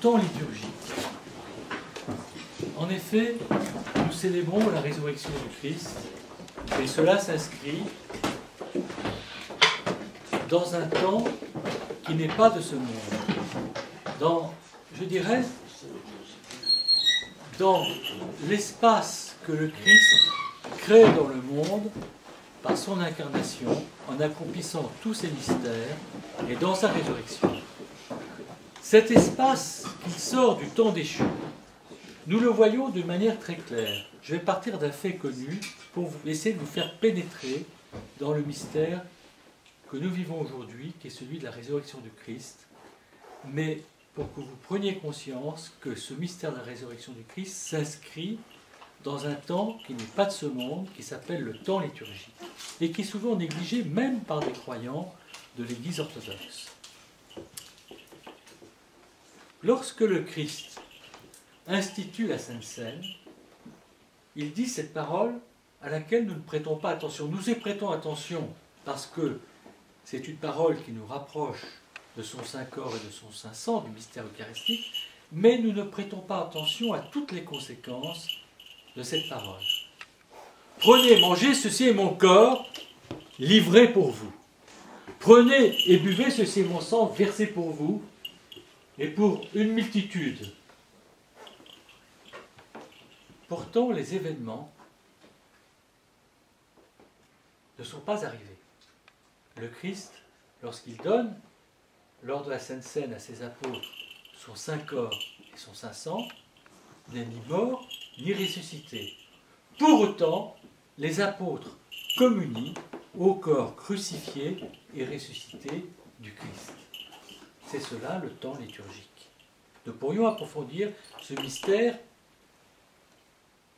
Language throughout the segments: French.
temps liturgique. En effet, nous célébrons la résurrection du Christ, et cela s'inscrit dans un temps qui n'est pas de ce monde. Je dirais, dans l'espace que le Christ crée dans le monde par son incarnation, en accomplissant tous ses mystères et dans sa résurrection. Cet espace qui sort du temps déchu, nous le voyons de manière très claire. Je vais partir d'un fait connu pour essayer de vous faire pénétrer dans le mystère que nous vivons aujourd'hui, qui est celui de la résurrection du Christ, mais pour que vous preniez conscience que ce mystère de la résurrection du Christ s'inscrit dans un temps qui n'est pas de ce monde, qui s'appelle le temps liturgique, et qui est souvent négligé même par des croyants de l'Église orthodoxe. Lorsque le Christ institue la Sainte Seine, il dit cette parole à laquelle nous ne prêtons pas attention. Nous y prêtons attention parce que c'est une parole qui nous rapproche de son Saint-Corps et de son Saint-Sang, du mystère eucharistique, mais nous ne prêtons pas attention à toutes les conséquences de cette parole. Prenez, mangez, ceci est mon corps, livré pour vous. Prenez et buvez, ceci est mon sang, versé pour vous, et pour une multitude. Pourtant, les événements ne sont pas arrivés. Le Christ, lorsqu'il donne, lors de la Sainte Seine à ses apôtres, son Saint-Corps et son Saint-Sang, n'est ni mort, ni ressuscité. Pour autant, les apôtres communient au corps crucifié et ressuscité du Christ. C'est cela le temps liturgique. Nous pourrions approfondir ce mystère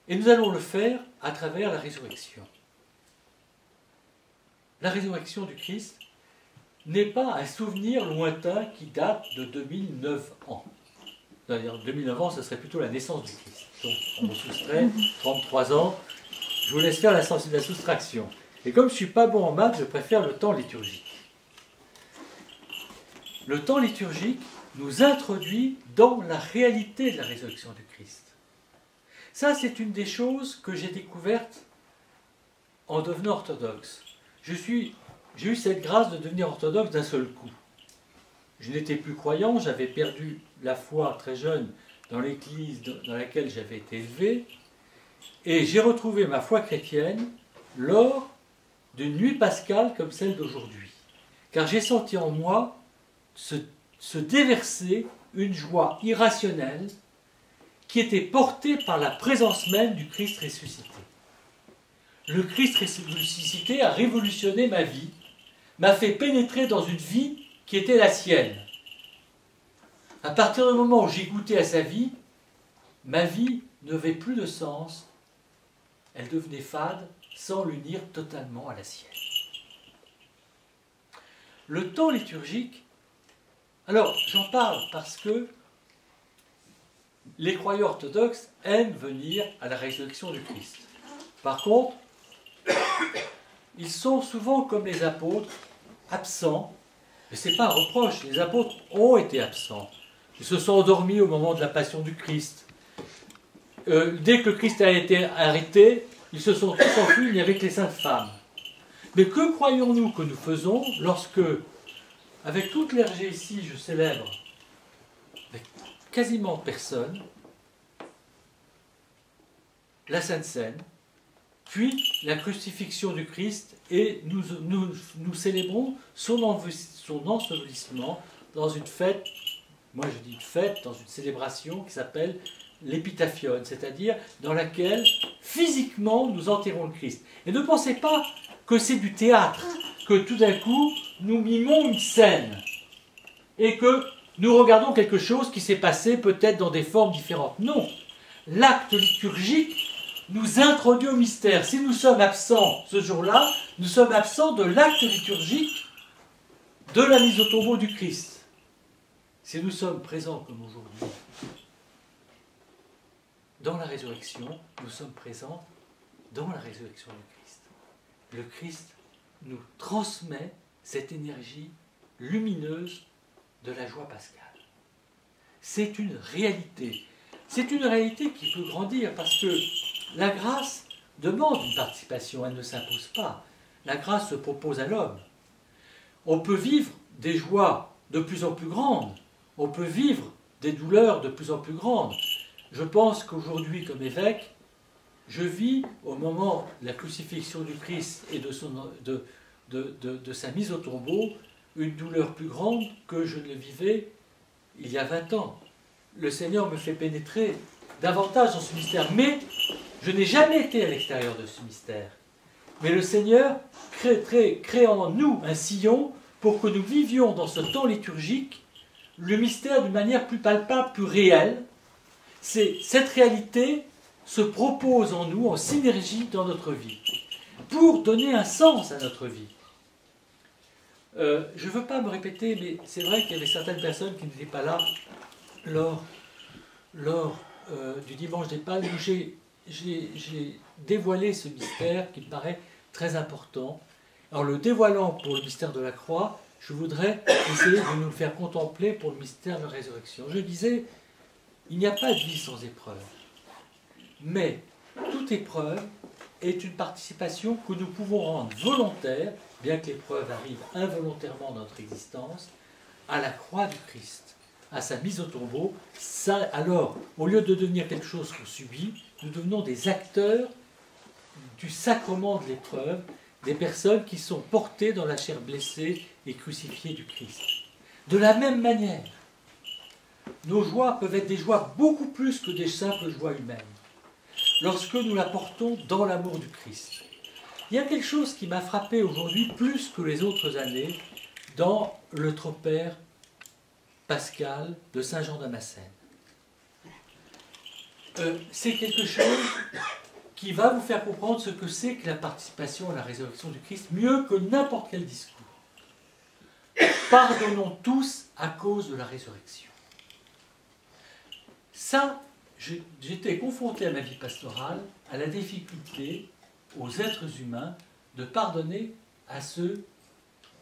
et nous allons le faire à travers la résurrection. La résurrection du Christ n'est pas un souvenir lointain qui date de 2009 ans. D'ailleurs, 2009 ans, ce serait plutôt la naissance du Christ. Donc, on vous soustrait 33 ans. Je vous laisse faire la soustraction. Et comme je ne suis pas bon en maths, je préfère le temps liturgique. Le temps liturgique nous introduit dans la réalité de la résurrection du Christ. Ça, c'est une des choses que j'ai découvertes en devenant orthodoxe. J'ai eu cette grâce de devenir orthodoxe d'un seul coup. Je n'étais plus croyant, j'avais perdu la foi très jeune dans l'église dans laquelle j'avais été élevé, et j'ai retrouvé ma foi chrétienne lors d'une nuit pascale comme celle d'aujourd'hui. Car j'ai senti en moi se déverser une joie irrationnelle qui était portée par la présence même du Christ ressuscité. Le Christ ressuscité a révolutionné ma vie, m'a fait pénétrer dans une vie qui était la sienne. À partir du moment où j'ai goûté à sa vie, ma vie n'avait plus de sens, elle devenait fade sans l'unir totalement à la sienne. Le temps liturgique, alors j'en parle parce que les croyants orthodoxes aiment venir à la résurrection du Christ. Par contre, ils sont souvent comme les apôtres, absents. Mais ce n'est pas un reproche, les apôtres ont été absents. Ils se sont endormis au moment de la passion du Christ. Dès que le Christ a été arrêté, ils se sont tous enfuis avec les saintes femmes. Mais que croyons-nous que nous faisons lorsque, avec toute l'ergétie, je célèbre, avec quasiment personne, la Sainte Seine, puis la crucifixion du Christ, et nous célébrons son ensevelissement dans une fête, moi je dis une fête, dans une célébration qui s'appelle l'épitaphion, c'est-à-dire dans laquelle physiquement nous enterrons le Christ. Et ne pensez pas que c'est du théâtre, que tout d'un coup nous mimons une scène, et que nous regardons quelque chose qui s'est passé peut-être dans des formes différentes. Non, l'acte liturgique nous introduit au mystère. Si nous sommes absents ce jour-là, nous sommes absents de l'acte liturgique de la mise au tombeau du Christ. Si nous sommes présents comme aujourd'hui dans la résurrection, nous sommes présents dans la résurrection du Christ. Le Christ nous transmet cette énergie lumineuse de la joie pascale. c'est une réalité. C'est une réalité qui peut grandir parce que la grâce demande une participation, elle ne s'impose pas. La grâce se propose à l'homme. On peut vivre des joies de plus en plus grandes, on peut vivre des douleurs de plus en plus grandes. Je pense qu'aujourd'hui, comme évêque, je vis au moment de la crucifixion du Christ et de sa mise au tombeau, une douleur plus grande que je ne le vivais il y a 20 ans. Le Seigneur me fait pénétrer davantage dans ce mystère, mais je n'ai jamais été à l'extérieur de ce mystère. Mais le Seigneur crée en nous un sillon pour que nous vivions dans ce temps liturgique le mystère d'une manière plus palpable, plus réelle. Cette réalité se propose en nous, en synergie dans notre vie, pour donner un sens à notre vie. Je ne veux pas me répéter, mais c'est vrai qu'il y avait certaines personnes qui n'étaient pas là lors du dimanche des Palmes, où j'ai dévoilé ce mystère qui me paraît très important. Alors le dévoilant pour le mystère de la croix, je voudrais essayer de nous le faire contempler pour le mystère de la résurrection. Je disais, il n'y a pas de vie sans épreuve. Mais toute épreuve est une participation que nous pouvons rendre volontaire, bien que l'épreuve arrive involontairement dans notre existence, à la croix du Christ, à sa mise au tombeau. Ça, alors, au lieu de devenir quelque chose qu'on subit, nous devenons des acteurs du sacrement de l'épreuve, des personnes qui sont portées dans la chair blessée et crucifiée du Christ. De la même manière, nos joies peuvent être des joies beaucoup plus que des simples joies humaines, lorsque nous la portons dans l'amour du Christ. Il y a quelque chose qui m'a frappé aujourd'hui plus que les autres années dans le tropère pascal de Saint-Jean-Damascène. C'est quelque chose qui va vous faire comprendre ce que c'est que la participation à la résurrection du Christ, mieux que n'importe quel discours. Pardonnons tous à cause de la résurrection. Ça, j'étais confronté à ma vie pastorale à la difficulté aux êtres humains de pardonner à ceux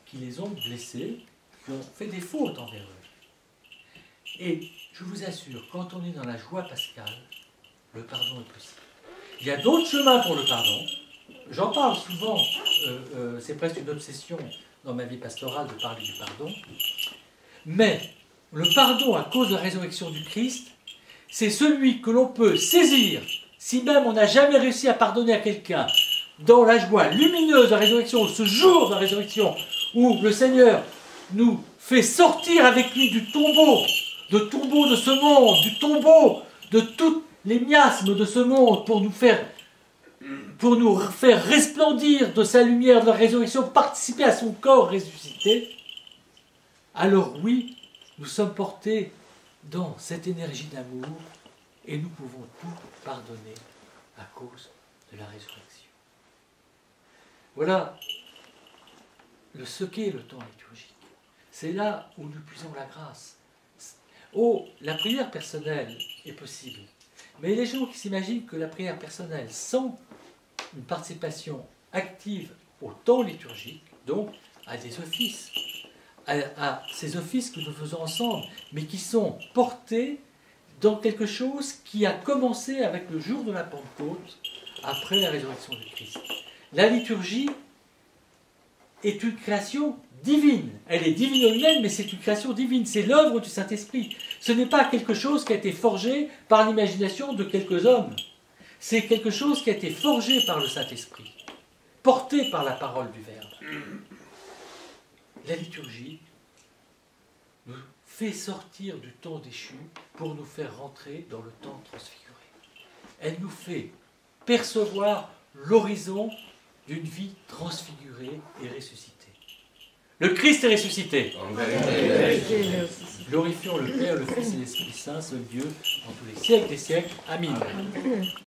qui les ont blessés, qui ont fait des fautes envers eux. Et je vous assure, quand on est dans la joie pascale, le pardon est possible. Il y a d'autres chemins pour le pardon. J'en parle souvent, c'est presque une obsession dans ma vie pastorale de parler du pardon. Mais le pardon à cause de la résurrection du Christ, c'est celui que l'on peut saisir, si même on n'a jamais réussi à pardonner à quelqu'un, dans la joie lumineuse de la résurrection, ce jour de la résurrection, où le Seigneur nous fait sortir avec lui du tombeau de ce monde, du tombeau de tous les miasmes de ce monde, pour nous faire resplendir de sa lumière de la résurrection, participer à son corps ressuscité, alors oui, nous sommes portés dans cette énergie d'amour et nous pouvons tout pardonner à cause de la résurrection. Voilà ce qu'est le temps liturgique. C'est là où nous puisons la grâce. Oh, la prière personnelle est possible. Mais les gens qui s'imaginent que la prière personnelle, sans une participation active au temps liturgique, donc à des offices, à ces offices que nous faisons ensemble, mais qui sont portés dans quelque chose qui a commencé avec le jour de la Pentecôte, après la résurrection du Christ. La liturgie est une création divine. Elle est divine en elle-même, mais c'est une création divine. C'est l'œuvre du Saint-Esprit. Ce n'est pas quelque chose qui a été forgé par l'imagination de quelques hommes. C'est quelque chose qui a été forgé par le Saint-Esprit, porté par la parole du Verbe. La liturgie nous fait sortir du temps déchu pour nous faire rentrer dans le temps transfiguré. Elle nous fait percevoir l'horizon d'une vie transfigurée et ressuscitée. Le Christ est ressuscité. Glorifions le Père, le Fils et l'Esprit Saint, seul Dieu, en tous les siècles des siècles. Amen.